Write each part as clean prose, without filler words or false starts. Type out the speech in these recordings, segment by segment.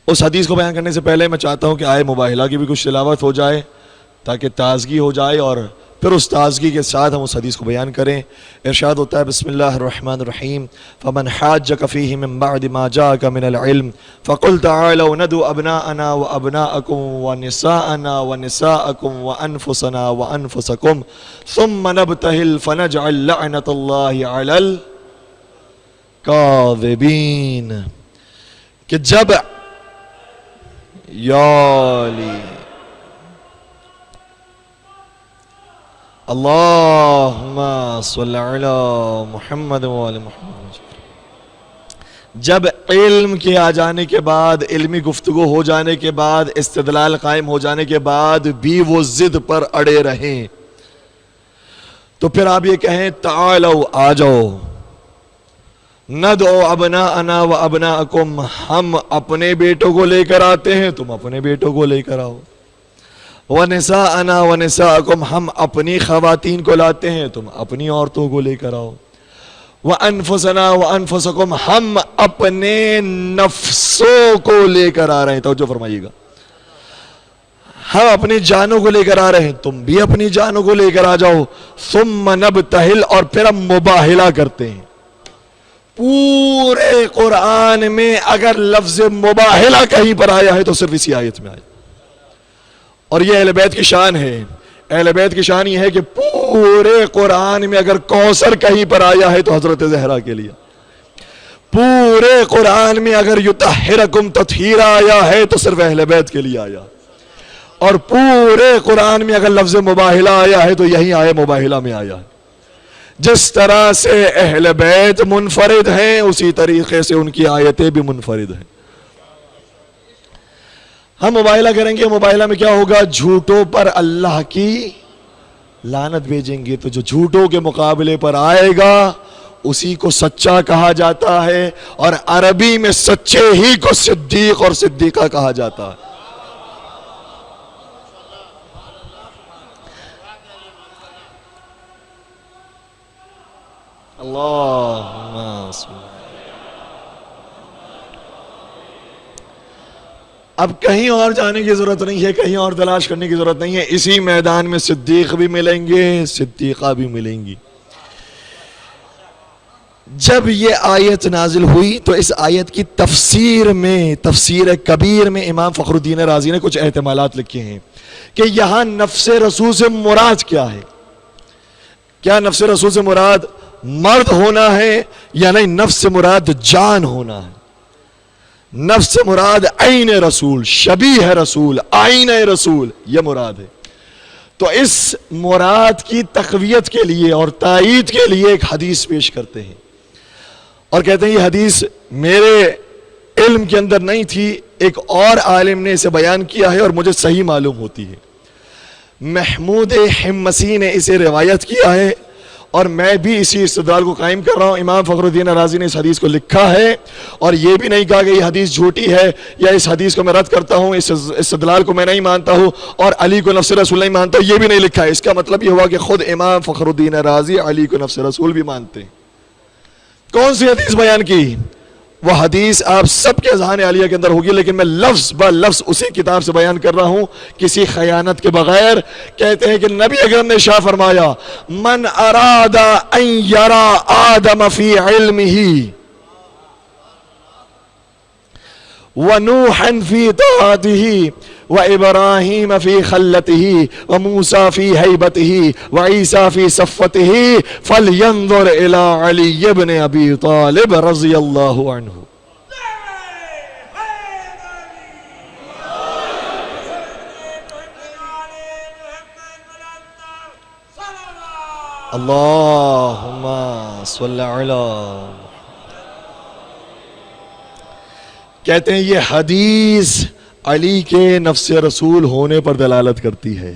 اس حدیث کو بیان کرنے سے پہلے میں چاہتا ہوں کہ آئے مباہلہ کی بھی کچھ تلاوت ہو جائے تاکہ تازگی ہو جائے، اور پھر اس تازگی کے ساتھ ہم اس حدیث کو بیان کریں۔ ارشاد ہوتا ہے بسم اللہ الرحمن الرحیم فمن حاجک فیہ من بعد ما جاءک من العلم فقل تعالوا ندعو ابناءنا وابناءکم ونساءنا ونساءکم وانفسنا وانفسکم ثم نبتہل فنجعل لعنت اللہ علی الکاذبین، کہ جب یالی اللہم صلی علی محمد وآل محمد، جب علم کے آ جانے کے بعد، علمی گفتگو ہو جانے کے بعد، استدلال قائم ہو جانے کے بعد بھی وہ ضد پر اڑے رہیں تو پھر آپ یہ کہیں تعالوا آ جاؤ، ندعو ابناءنا و ابناءکم، ہم اپنے بیٹوں کو لے کر آتے ہیں، تم اپنے بیٹوں کو لے کر آؤ، وَنِسَاءَنَا وَنِسَاءَكُمْ، ہم اپنی خواتین کو لاتے ہیں، تم اپنی عورتوں کو لے کر آؤ، وَأَنفُسَنَا وَأَنفُسَكُمْ، ہم اپنے نفسوں کو لے کر آ رہے ہیں، توجہ فرمائیے گا، ہم اپنی جانوں کو لے کر آ رہے ہیں، تم بھی اپنی جانوں کو لے کر آ جاؤ، ثُمَّ نَبْتَهِلْ، اور پھر ہم مباہلہ کرتے ہیں۔ پورے قرآن میں اگر لفظ مباہلہ کہیں پر آیا ہے تو صرف اسی آیت میں آیا، اور یہ اہل بیت کی شان ہے۔ اہل بیت کی شان یہ ہے کہ پورے قرآن میں اگر کوثر کہیں پر آیا ہے تو حضرت زہرا کے لیے، پورے قرآن میں اگر یطہرکم تطہیرا آیا ہے تو صرف اہل بیت کے لیے آیا، اور پورے قرآن میں اگر لفظ مباہلہ آیا ہے تو یہی آئے مباہلہ میں آیا ہے۔ جس طرح سے اہل بیت منفرد ہیں اسی طریقے سے ان کی آیتیں بھی منفرد ہیں۔ ہم مباہلہ کریں گے، مباہلہ میں کیا ہوگا؟ جھوٹوں پر اللہ کی لعنت بھیجیں گے، تو جو جھوٹوں کے مقابلے پر آئے گا اسی کو سچا کہا جاتا ہے، اور عربی میں سچے ہی کو صدیق اور صدیقہ کہا جاتا ہے۔ اللہم صلی۔ اب کہیں اور جانے کی ضرورت نہیں ہے، کہیں اور تلاش کرنے کی ضرورت نہیں ہے، اسی میدان میں صدیق بھی ملیں گے، صدیقہ بھی ملیں گی۔ جب یہ آیت نازل ہوئی تو اس آیت کی تفسیر میں، تفسیر کبیر میں امام فخر الدین رازی نے کچھ احتمالات لکھے ہیں کہ یہاں نفس رسول سے مراد کیا ہے۔ کیا نفس رسول سے مراد مرد ہونا ہے یا نہیں؟ نفس سے مراد جان ہونا ہے، نفس سے مراد عین رسول، شبیہ رسول، آئین رسول، یہ مراد ہے۔ تو اس مراد کی تقویت کے لیے اور تائید کے لیے ایک حدیث پیش کرتے ہیں، اور کہتے ہیں یہ حدیث میرے علم کے اندر نہیں تھی، ایک اور عالم نے اسے بیان کیا ہے اور مجھے صحیح معلوم ہوتی ہے۔ محمود حمصی نے اسے روایت کیا ہے، اور میں بھی اسی استدلال کو قائم کر رہا ہوں۔ امام فخر الدین رازی نے اس حدیث کو لکھا ہے، اور یہ بھی نہیں کہا کہ یہ حدیث جھوٹی ہے یا اس حدیث کو میں رد کرتا ہوں، اس استدلال کو میں نہیں مانتا ہوں، اور علی کو نفس رسول نہیں مانتا ہوں، یہ بھی نہیں لکھا ہے۔ اس کا مطلب یہ ہوا کہ خود امام فخر الدین رازی علی کو نفس رسول بھی مانتے ہیں۔ کون سی حدیث بیان کی؟ وہ حدیث آپ سب کے اذہان عالیہ کے اندر ہوگی، لیکن میں لفظ با لفظ اسی کتاب سے بیان کر رہا ہوں کسی خیانت کے بغیر۔ کہتے ہیں کہ نبی اکرم نے شاہ فرمایا من اراد ان یرا آدم فی علمہ ونوحا فی طاعتہ وابراہیم فی خلتہ وموسیٰ فی ہیبتہ وعیسیٰ فی صفتہ فلینظر الی علی بن ابی طالب رضی اللہ عنہ۔ اللہم صلی علی۔ کہتے ہیں یہ حدیث علی کے نفس رسول ہونے پر دلالت کرتی ہے۔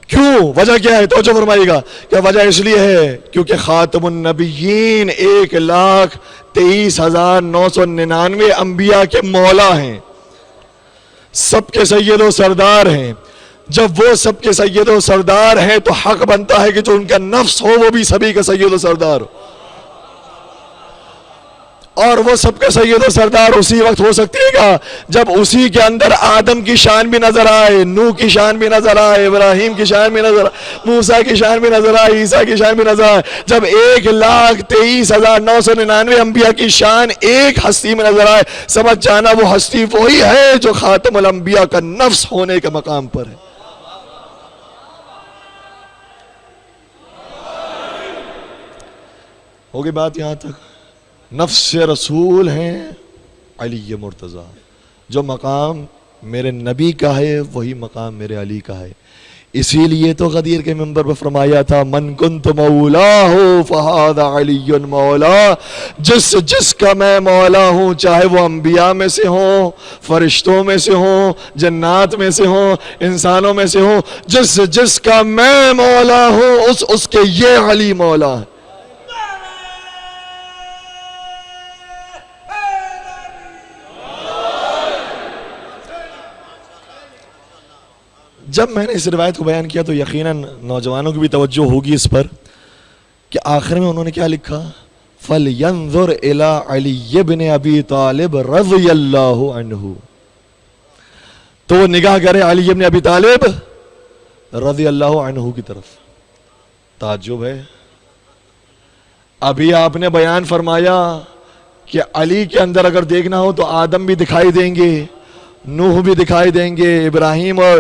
کیوں؟ وجہ کیا ہے؟ توجہ فرمائیے گا کہ وجہ اس لیے ہے کیونکہ خاتم النبیین 1,23,999 انبیاء کے مولا ہیں، سب کے سید و سردار ہیں۔ جب وہ سب کے سید و سردار ہیں تو حق بنتا ہے کہ جو ان کا نفس ہو وہ بھی سبھی کا سید و سردار ہو۔ اور وہ سب کا سید و سردار اسی وقت ہو سکتے گا جب اسی کے اندر آدم کی شان بھی نظر آئے، نوح کی شان بھی نظر آئے، ابراہیم کی شان بھی نظر آئے، موسیٰ کی شان بھی نظر آئے، عیسیٰ کی شان بھی نظر آئے، جب 1,23,999 انبیاء کی شان ایک ہستی میں نظر آئے، سمجھ جانا وہ ہستی وہی ہے جو خاتم الانبیاء کا نفس ہونے کے مقام پر ہے۔ ہوگی بات یہاں تک؟ نفس رسول ہیں علی مرتضیٰ، جو مقام میرے نبی کا ہے وہی مقام میرے علی کا ہے۔ اسی لیے تو غدیر کے منبر پر فرمایا تھا من کنت مولا فہذا علی مولا، جس کا میں مولا ہوں، چاہے وہ انبیاء میں سے ہوں، فرشتوں میں سے ہوں، جنات میں سے ہوں، انسانوں میں سے ہوں، جس کا میں مولا ہوں اس کے یہ علی مولا ہے۔ جب میں نے اس روایت کو بیان کیا تو یقیناً نوجوانوں کی بھی توجہ ہوگی اس پر کہ آخر میں انہوں نے کیا لکھا؟ فَلْيَنظُرْ إِلَىٰ عَلِيِّ بْنِ أَبِي طَالِبْ رَضِيَ اللَّهُ عَنْهُ، تو وہ نگاہ کرے علی بن ابی طالب رضی اللہ عنہ کی طرف۔ تعجب ہے، ابھی آپ نے بیان فرمایا کہ علی کے اندر اگر دیکھنا ہو تو آدم بھی دکھائی دیں گے، نوح بھی دکھائی دیں گے، ابراہیم اور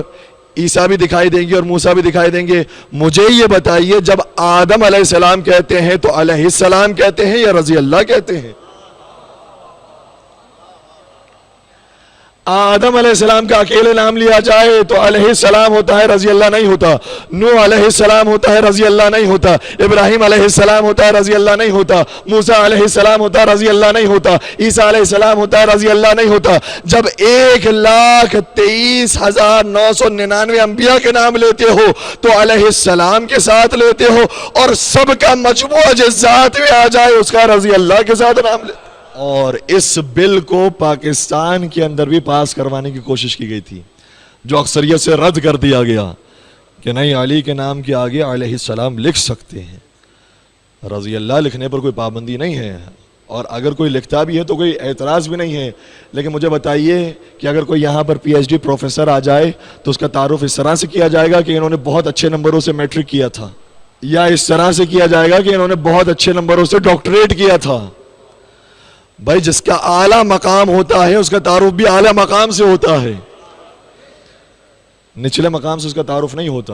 عیسیٰ بھی دکھائی دیں گے اور موسیٰ بھی دکھائی دیں گے۔ مجھے یہ بتائیے جب آدم علیہ السلام کہتے ہیں تو علیہ السلام کہتے ہیں یا رضی اللہ کہتے ہیں؟ آدم علیہ السلام کا اکیلے نام لیا جائے تو علیہ السلام ہوتا ہے، رضی اللہ نہیں ہوتا۔ نوح علیہ السلام ہوتا ہے، رضی اللہ نہیں ہوتا۔ ابراہیم علیہ السلام ہوتا ہے، رضی اللہ نہیں ہوتا۔ موسیٰ علیہ السلام ہوتا ہے، رضی اللہ نہیں ہوتا۔ عیسیٰ علیہ السلام ہوتا ہے، رضی اللہ نہیں ہوتا۔ جب 1,23,999 انبیاء کے نام لیتے ہو تو علیہ السلام کے ساتھ لیتے ہو، اور سب کا مجموعہ جس ذات میں آ جائے اس کا رضی اللہ کے ساتھ نام لیتے۔ اور اس بل کو پاکستان کے اندر بھی پاس کروانے کی کوشش کی گئی تھی، جو اکثریت سے رد کر دیا گیا کہ نہیں، علی کے نام کے آگے علیہ السلام لکھ سکتے ہیں، رضی اللہ لکھنے پر کوئی پابندی نہیں ہے، اور اگر کوئی لکھتا بھی ہے تو کوئی اعتراض بھی نہیں ہے۔ لیکن مجھے بتائیے کہ اگر کوئی یہاں پر PhD پروفیسر آ جائے تو اس کا تعارف اس طرح سے کیا جائے گا کہ انہوں نے بہت اچھے نمبروں سے میٹرک کیا تھا، یا اس طرح سے کیا جائے گا کہ انہوں نے بہت اچھے نمبروں سے ڈاکٹریٹ کیا تھا؟ بھائی جس کا اعلیٰ مقام ہوتا ہے اس کا تعارف بھی اعلیٰ مقام سے ہوتا ہے، نچلے مقام سے اس کا تعارف نہیں ہوتا۔